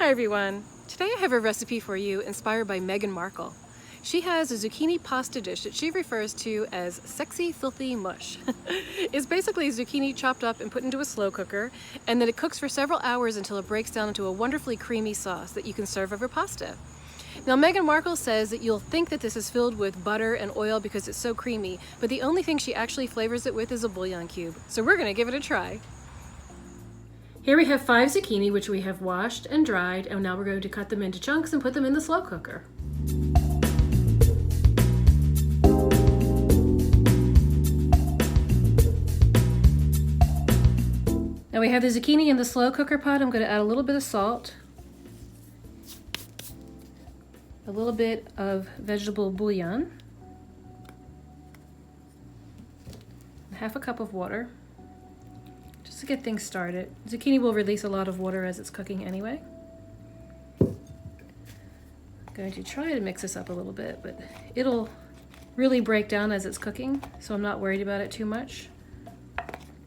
Hi everyone! Today I have a recipe for you inspired by Meghan Markle. She has a zucchini pasta dish that she refers to as sexy filthy mush. It's basically zucchini chopped up and put into a slow cooker, and then it cooks for several hours until it breaks down into a wonderfully creamy sauce that you can serve over pasta. Now Meghan Markle says that you'll think that this is filled with butter and oil because it's so creamy, but the only thing she actually flavors it with is a bouillon cube. So we're gonna give it a try. Here we have 5 zucchini, which we have washed and dried, and now we're going to cut them into chunks and put them in the slow cooker. Now we have the zucchini in the slow cooker pot. I'm going to add a little bit of salt, a little bit of vegetable bouillon, half a cup of water, just to get things started. Zucchini will release a lot of water as it's cooking anyway. I'm going to try to mix this up a little bit, but it'll really break down as it's cooking, so I'm not worried about it too much.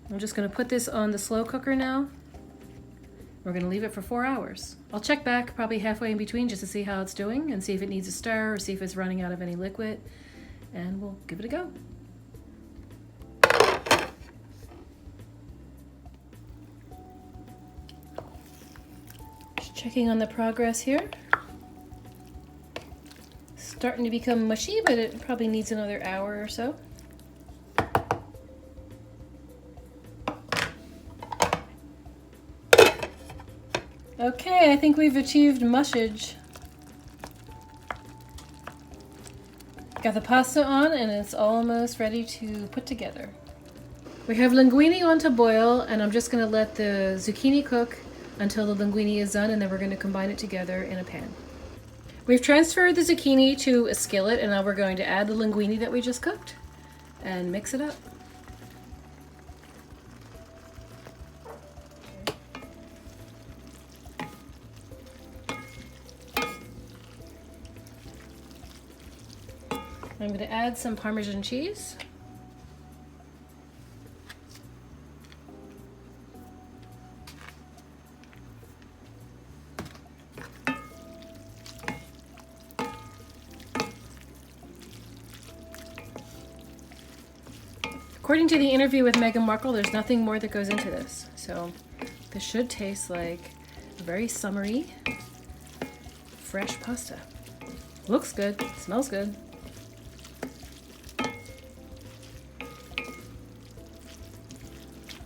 I'm just going to put this on the slow cooker now. We're going to leave it for 4 hours. I'll check back probably halfway in between just to see how it's doing and see if it needs a stir or see if it's running out of any liquid, and we'll give it a go. Just checking on the progress here. Starting to become mushy, but it probably needs another hour or so. Okay, I think we've achieved mushage. Got the pasta on and it's almost ready to put together. We have linguine on to boil, and I'm just going to let the zucchini cook until the linguine is done, and then we're going to combine it together in a pan. We've transferred the zucchini to a skillet, and now we're going to add the linguine that we just cooked and mix it up. I'm going to add some Parmesan cheese. According to the interview with Meghan Markle, there's nothing more that goes into this. So this should taste like a very summery, fresh pasta. Looks good, smells good. I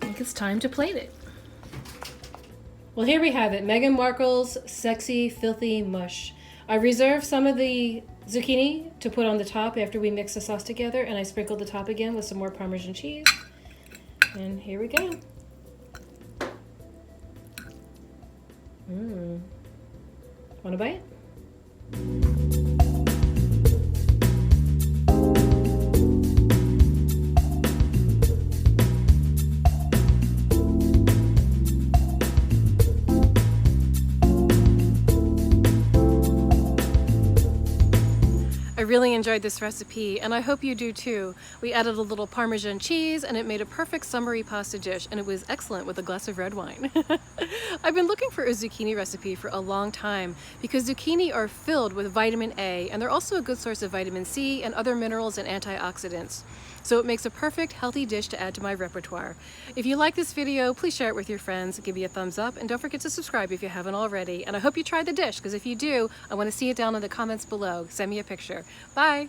think it's time to plate it. Well, here we have it, Meghan Markle's sexy filthy mush. I reserved some of the zucchini to put on the top after we mix the sauce together, and I sprinkled the top again with some more Parmesan cheese. And here we go. Want a bite? I really enjoyed this recipe, and I hope you do too. We added a little Parmesan cheese, and it made a perfect summery pasta dish, and it was excellent with a glass of red wine. I've been looking for a zucchini recipe for a long time because zucchini are filled with vitamin A, and they're also a good source of vitamin C and other minerals and antioxidants. So it makes a perfect healthy dish to add to my repertoire. If you like this video, please share it with your friends, give me a thumbs up, and don't forget to subscribe if you haven't already. And I hope you try the dish, because if you do, I want to see it down in the comments below. Send me a picture. Bye!